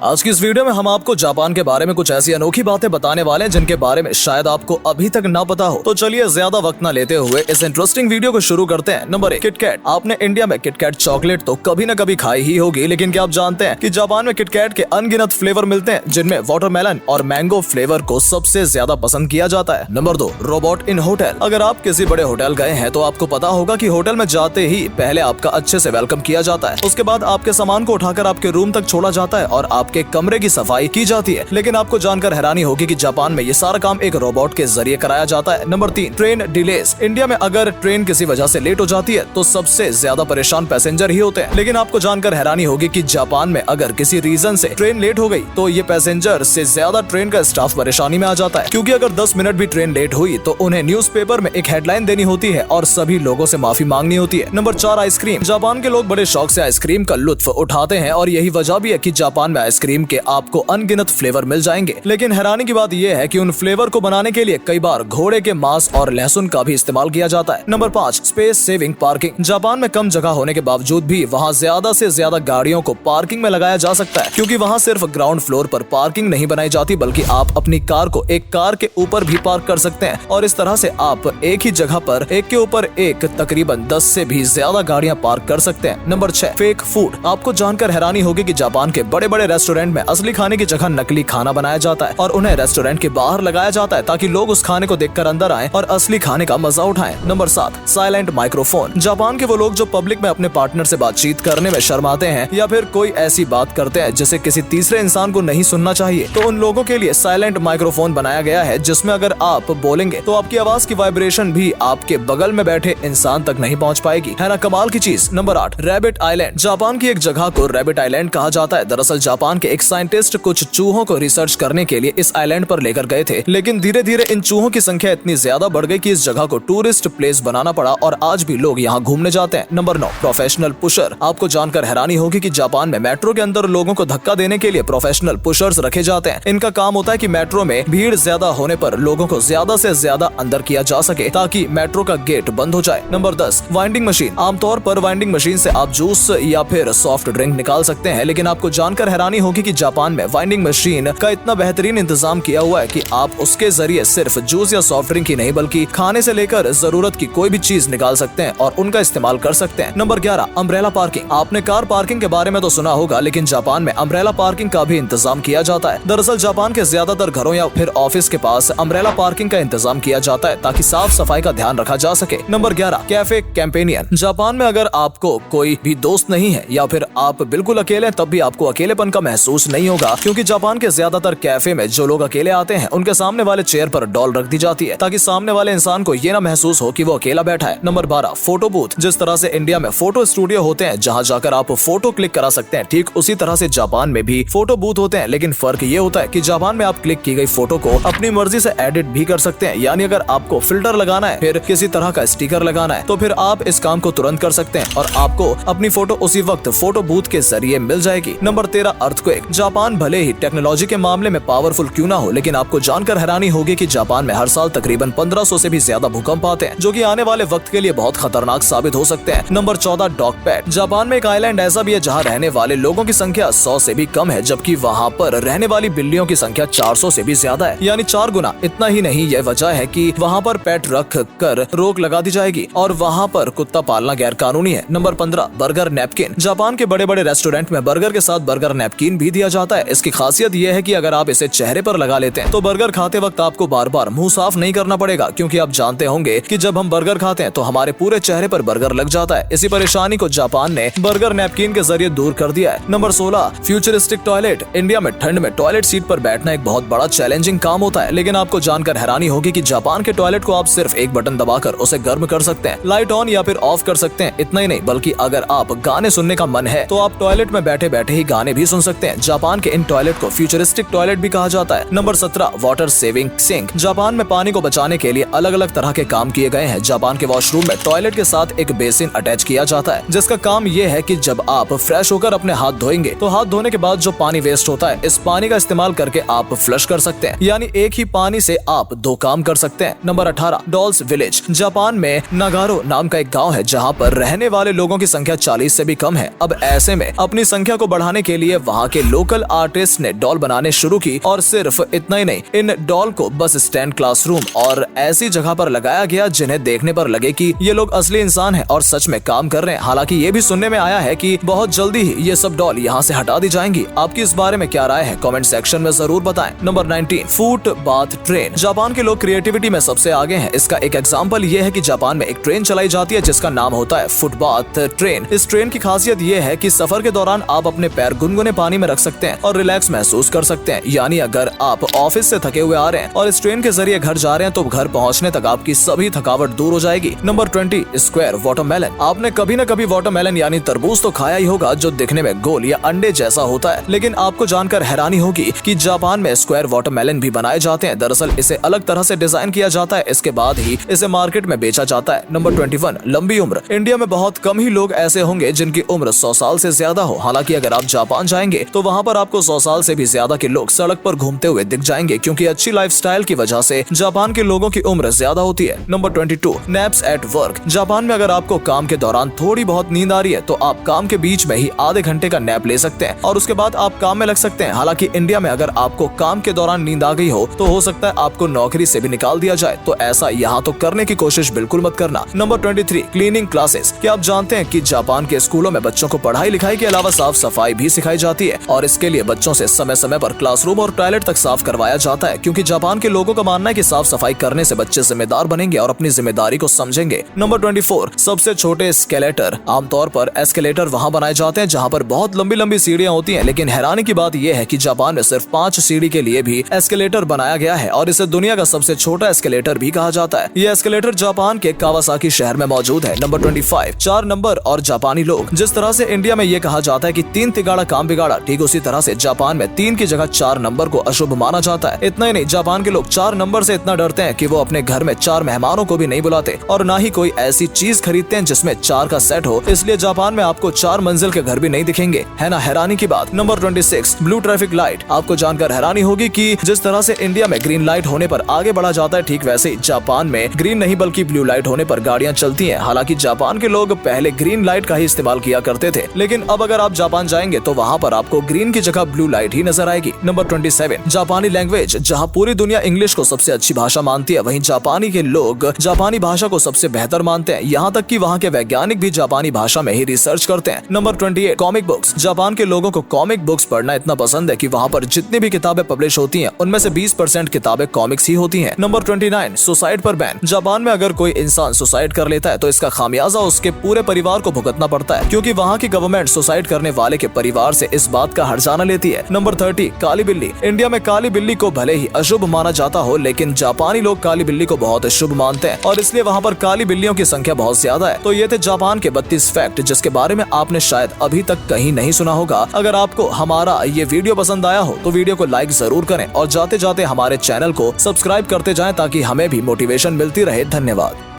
आज की इस वीडियो में हम आपको जापान के बारे में कुछ ऐसी अनोखी बातें बताने वाले हैं जिनके बारे में शायद आपको अभी तक ना पता हो। तो चलिए ज्यादा वक्त ना लेते हुए इस इंटरेस्टिंग वीडियो को शुरू करते हैं। Number 1, KitKat. आपने इंडिया में किटकैट चॉकलेट तो कभी न कभी खाई ही होगी, लेकिन क्या आप जानते हैं कि जापान में किटकैट के अनगिनत फ्लेवर मिलते हैं, जिनमें वाटरमेलन और मैंगो फ्लेवर को सबसे ज्यादा पसंद किया जाता है। Number 2, robot in hotel. अगर आप किसी बड़े होटल गए हैं तो आपको पता होगा कि होटल में जाते ही पहले आपका अच्छे से वेलकम किया जाता है, उसके बाद आपके सामान को उठाकर आपके रूम तक छोड़ा जाता है और आपके कमरे की सफाई की जाती है। लेकिन आपको जानकर हैरानी होगी कि जापान में ये सारा काम एक रोबोट के जरिए कराया जाता है। Number 3, train delays. इंडिया में अगर ट्रेन किसी वजह से लेट हो जाती है तो सबसे ज्यादा परेशान पैसेंजर ही होते हैं, लेकिन आपको जानकर हैरानी होगी कि जापान में अगर किसी रीजन से ट्रेन लेट हो गई तो ये पैसेंजर से ज्यादा ट्रेन का स्टाफ परेशानी में आ जाता है, क्योंकि अगर 10 मिनट भी ट्रेन लेट हुई तो उन्हें न्यूज़पेपर में एक हेडलाइन देनी होती है और सभी लोगों से माफी मांगनी होती है। Number 4, ice cream. जापान के लोग बड़े शौक से आइसक्रीम का लुत्फ उठाते हैं और यही वजह भी है कि जापान में आइसक्रीम के आपको अनगिनत फ्लेवर मिल जाएंगे। लेकिन हैरानी की बात यह है कि उन फ्लेवर को बनाने के लिए कई बार घोड़े के मांस और लहसुन का भी इस्तेमाल किया जाता है। Number 5, space saving parking. Japan में कम जगह होने के बावजूद भी वहाँ ज्यादा से ज्यादा गाड़ियों को पार्किंग में लगाया जा सकता है, क्योंकि वहाँ सिर्फ ग्राउंड फ्लोर पर पार्किंग नहीं बनाई जाती, बल्कि आप अपनी कार को एक कार के ऊपर भी पार्क कर सकते हैं और इस तरह से आप एक ही जगह पर एक के ऊपर एक तकरीबन 10 से भी ज्यादा गाड़ियां पार्क कर सकते हैं। Number 6, fake food. आपको जानकर हैरानी होगी कि जापान के बड़े बड़े रेस्टोरेंट में असली खाने की जगह नकली खाना बनाया जाता है और उन्हें रेस्टोरेंट के बाहर लगाया जाता है ताकि लोग उस खाने को देखकर अंदर आएं और असली खाने का मजा उठाएं। Number 7, silent microphone. जापान के वो लोग जो पब्लिक में अपने पार्टनर से बातचीत करने में शर्माते हैं या फिर कोई ऐसी बात करते हैं जिसे किसी तीसरे इंसान को नहीं सुनना चाहिए, तो उन लोगों के लिए साइलेंट माइक्रोफोन बनाया गया है, जिसमें अगर आप बोलेंगे तो आपकी आवाज की वाइब्रेशन भी आपके बगल में बैठे इंसान तक नहीं पहुंच पाएगी। है ना कमाल की चीज। Number 8, rabbit island. जापान की एक जगह को रैबिट आइलैंड कहा जाता है। दरअसल जापान के एक साइंटिस्ट कुछ चूहों को रिसर्च करने के लिए इस आइलैंड पर लेकर गए थे, लेकिन धीरे धीरे इन चूहों की संख्या इतनी ज्यादा बढ़ गई कि इस जगह को टूरिस्ट प्लेस बनाना पड़ा और आज भी लोग यहाँ घूमने जाते हैं। Number 9, professional pusher. आपको जानकर हैरानी होगी कि जापान में मेट्रो के अंदर लोगों को धक्का देने के लिए प्रोफेशनल पुशर्स रखे जाते हैं। इनका काम होता है कि मेट्रो में भीड़ ज्यादा होने पर लोगों को ज्यादा से ज्यादा अंदर किया जा सके ताकि मेट्रो का गेट बंद हो जाए। Number 10, winding machine. आमतौर पर वाइंडिंग मशीन से आप जूस या फिर सॉफ्ट ड्रिंक निकाल सकते हैं, लेकिन आपको जानकर हैरानी होगी कि जापान में वाइंडिंग मशीन का इतना बेहतरीन इंतजाम किया हुआ है कि आप उसके जरिए सिर्फ जूस या सॉफ्ट ड्रिंक ही नहीं बल्कि खाने से लेकर जरूरत की कोई भी चीज निकाल सकते हैं और उनका इस्तेमाल कर सकते हैं। Number 11, umbrella parking. आपने कार पार्किंग के बारे में तो सुना होगा, लेकिन जापान में अम्ब्रेला पार्किंग का भी इंतजाम किया जाता है। दरअसल जापान के ज्यादातर घरों या फिर ऑफिस के पास अम्ब्रेला पार्किंग का इंतजाम किया जाता है ताकि साफ सफाई का ध्यान रखा जा सके। Number 11, cafe companion. जापान में अगर आपको कोई भी दोस्त नहीं है या फिर आप बिल्कुल अकेले हैं, तब भी आपको अकेलेपन का महसूस नहीं होगा, क्योंकि जापान के ज्यादातर कैफे में जो लोग अकेले आते हैं उनके सामने वाले चेयर पर डॉल रख दी जाती है ताकि सामने वाले इंसान को ये ना महसूस हो कि वो अकेला बैठा है। Number 12, photo booth. जिस तरह से इंडिया में फोटो स्टूडियो होते हैं जहां जाकर आप फोटो क्लिक करा सकते हैं, ठीक उसी तरह से जापान में भी फोटो बूथ होते हैं, लेकिन फर्क ये होता है कि जापान में आप क्लिक की गई फोटो को अपनी मर्जी से एडिट भी कर सकते हैं। यानी अगर आपको फिल्टर लगाना है, फिर किसी तरह का स्टिकर लगाना है, तो फिर आप इस काम को तुरंत कर सकते हैं और आपको अपनी फोटो उसी वक्त फोटो बूथ के जरिए मिल जाएगी। Number 13, earthquake. जापान भले ही टेक्नोलॉजी के मामले में पावरफुल क्यों ना हो, लेकिन आपको जानकर हैरानी होगी कि जापान में हर साल तकरीबन 1500 से भी ज्यादा भूकंप आते हैं, जो कि आने वाले वक्त के लिए बहुत खतरनाक साबित हो सकते हैं। Number 14, dog PAT. जापान में एक आइलैंड ऐसा भी है जहां रहने वाले लोगों की संख्या 100 से भी कम है, जबकि वहां पर रहने वाली बिल्लियों की संख्या 400 से भी ज्यादा है, यानी 4 गुना। इतना ही नहीं, यह वजह है कि वहां पर पेट रख कर रोक लगा दी जाएगी और वहां पर कुत्ता पालना गैर कानूनी है। Number 15, burger napkin. जापान के बड़े बड़े रेस्टोरेंट में बर्गर के साथ बर्गर नैपकिन भी दिया जाता है। इसकी खासियत यह है कि अगर आप इसे चेहरे पर लगा लेते हैं तो बर्गर खाते वक्त आपको बार बार मुंह साफ नहीं करना पड़ेगा, क्योंकि आप जानते होंगे कि जब हम बर्गर खाते हैं तो हमारे पूरे चेहरे पर बर्गर लग जाता है। इसी परेशानी को जापान ने बर्गर नैपकिन के जरिए दूर कर दिया है। Number 16, futuristic toilet. इंडिया में ठंड में टॉयलेट सीट पर बैठना एक बहुत बड़ा चैलेंजिंग काम होता है, लेकिन आपको जानकर हैरानी होगी कि जापान के टॉयलेट को आप सिर्फ एक बटन दबाकर उसे गर्म कर सकते हैं, लाइट ऑन या फिर ऑफ कर सकते हैं। इतना ही नहीं, बल्कि अगर आप गाने सुनने का मन है तो आप टॉयलेट में बैठे बैठे ही गाने भी सुन सकते हैं। जापान के इन टॉयलेट को फ्यूचरिस्टिक टॉयलेट भी कहा जाता है। Number 17, water saving sink. Japan में पानी को बचाने के लिए अलग अलग तरह के काम किए गए हैं। जापान के वॉशरूम में टॉयलेट के साथ एक बेसिन अटैच किया जाता है, जिसका काम ये है कि जब आप फ्रेश होकर अपने हाथ धोएंगे तो हाथ धोने के बाद जो पानी वेस्ट होता है, इस पानी का इस्तेमाल करके आप फ्लश कर सकते हैं, यानी एक ही पानी से आप 2 काम कर सकते हैं। Number 18, dolls village. जापान में नागारो नाम का एक गाँव है जहाँ पर रहने वाले लोगों की संख्या 40 से भी कम है। अब ऐसे में अपनी संख्या को बढ़ाने के लिए वहाँ के लोकल आर्टिस्ट ने डॉल बनाने शुरू की और सिर्फ इतना ही नहीं, इन डॉल को बस स्टैंड, क्लासरूम और ऐसी जगह पर लगाया गया जिन्हें देखने पर लगे कि ये लोग असली इंसान हैं और सच में काम कर रहे हैं। हालांकि ये भी सुनने में आया है कि बहुत जल्दी ही ये सब डॉल यहाँ से हटा दी जाएंगी। आपकी इस बारे में क्या राय है? कमेंट सेक्शन में जरूर बताएं। Number 19, foot bath train. Japan के लोग क्रिएटिविटी में सबसे आगे हैं। इसका एक एग्जांपल ये है कि जापान में एक ट्रेन चलाई जाती है जिसका नाम होता है फुटबाथ ट्रेन। इस ट्रेन की खासियत ये है कि सफर के दौरान आप अपने पैर गुनगुने पानी में रख सकते हैं और रिलैक्स महसूस कर सकते हैं। यानी अगर आप ऑफिस से थके हुए आ रहे हैं और इस ट्रेन के जरिए घर जा रहे हैं तो घर पहुंचने तक आपकी सभी थकावट दूर हो जाएगी। Number 20, square watermelon. आपने कभी न कभी वाटरमेलन यानी तरबूज तो खाया ही होगा जो दिखने में गोल या अंडे जैसा होता है, लेकिन आपको जानकर हैरानी होगी कि जापान में स्क्वायर वाटरमेलन भी बनाए जाते हैं। दरअसल इसे अलग तरह से डिजाइन किया जाता है, इसके बाद ही इसे मार्केट में बेचा जाता है। नंबर 21, लंबी उम्र। इंडिया में बहुत कम ही लोग ऐसे होंगे जिनकी उम्र 100 साल से ज्यादा हो। हालांकि अगर आप जापान जाएंगे तो वहाँ पर आपको 100 साल से भी ज्यादा के लोग सड़क पर घूमते हुए दिख जाएंगे, क्योंकि अच्छी लाइफस्टाइल की वजह से जापान के लोगों की उम्र ज्यादा होती है। Number 22, naps at work. Japan में अगर आपको काम के दौरान थोड़ी बहुत नींद आ रही है तो आप काम के बीच में ही आधे घंटे का नैप ले सकते हैं और उसके बाद आप काम में लग सकते हैं। हालांकि इंडिया में अगर आपको काम के दौरान नींद आ गई हो सकता है आपको नौकरी से भी निकाल दिया जाए, तो ऐसा यहाँ तो करने की कोशिश बिल्कुल मत करना। Number 23, cleaning classes. क्या आप जानते हैं कि जापान के स्कूलों में बच्चों को पढ़ाई लिखाई के अलावा साफ सफाई भी सिखाई जाती है और इसके लिए बच्चों से समय समय पर क्लासरूम और टॉयलेट तक साफ करवाया जाता है, क्योंकि जापान के लोगों का मानना है कि साफ सफाई करने से बच्चे जिम्मेदार बनेंगे और अपनी जिम्मेदारी को समझेंगे। नंबर 24, सबसे छोटे एस्केलेटर। आमतौर पर एस्केलेटर वहाँ बनाए जाते हैं जहाँ पर बहुत लंबी लंबी सीढ़ियाँ होती हैं, लेकिन हैरानी की बात यह है कि जापान में सिर्फ 5 सीढ़ी के लिए भी एस्केलेटर बनाया गया है और इसे दुनिया का सबसे छोटा एस्केलेटर भी कहा जाता है। यह एस्केलेटर जापान के कावासाकी शहर में मौजूद है। नंबर 25, 4 नंबर और जापानी लोग। जिस तरह से इंडिया में ये कहा जाता है कि 3 तिगाड़ा काम बिगाड़ा, ठीक उसी तरह से जापान में 3 की जगह 4 नंबर को अशुभ माना जाता है। इतना ही नहीं, जापान के लोग 4 नंबर से इतना डरते हैं कि वो अपने घर में 4 मेहमानों को भी नहीं बुलाते और ना ही कोई ऐसी चीज खरीदते हैं जिसमें 4 का सेट हो। इसलिए जापान में आपको 4 मंजिल के घर भी नहीं दिखेंगे, है ना हैरानी की बात। Number 26, blue traffic light. आपको जानकर हैरानी होगी कि जिस तरह से इंडिया में ग्रीन लाइट होने पर आगे बढ़ा जाता है, ठीक वैसे ही जापान में ग्रीन नहीं बल्कि ब्लू लाइट होने पर गाड़ियां चलती हैं। हालांकि जापान के लोग पहले ग्रीन लाइट का ही इस्तेमाल किया करते थे, लेकिन अब अगर आप जापान जाएंगे तो वहाँ पर आपको ग्रीन की जगह ब्लू लाइट ही नजर आएगी। नंबर 27, जापानी लैंग्वेज। जहाँ पूरी दुनिया इंग्लिश को सबसे अच्छी भाषा मानती है, वहीं जापानी के लोग जापानी भाषा को सबसे बेहतर मानते हैं। यहाँ तक कि वहाँ के वैज्ञानिक भी जापानी भाषा में ही रिसर्च करते हैं। Number 28, comic books. जापान के लोगों को कॉमिक बुक्स पढ़ना इतना पसंद है कि वहाँ पर जितनी भी किताबें पब्लिश होती हैं उनमें से 20% किताबें कॉमिक्स ही होती हैं। नंबर 29, सुसाइड पर बैन। जापान में अगर कोई इंसान सुसाइड कर लेता है तो इसका खामियाजा उसके पूरे परिवार को भुगतना पड़ता है, क्योंकि वहाँ की गवर्नमेंट सुसाइड करने वाले के परिवार से इस बात का हर्जाना लेती है। नंबर 30, काली बिल्ली। इंडिया में काली बिल्ली को भले ही अशुभ माना जाता हो, लेकिन जापानी लोग काली बिल्ली को बहुत शुभ मानते हैं और इसलिए वहाँ पर काली बिल्लियों की संख्या बहुत ज्यादा है। तो ये थे जापान के 32 फैक्ट जिसके बारे में आपने शायद अभी तक कहीं नहीं सुना होगा। अगर आपको हमारा ये वीडियो पसंद आया हो तो वीडियो को लाइक जरूर करें और जाते जाते हमारे चैनल को सब्सक्राइब करते जाएं ताकि हमें भी मोटिवेशन मिलती रहे। धन्यवाद।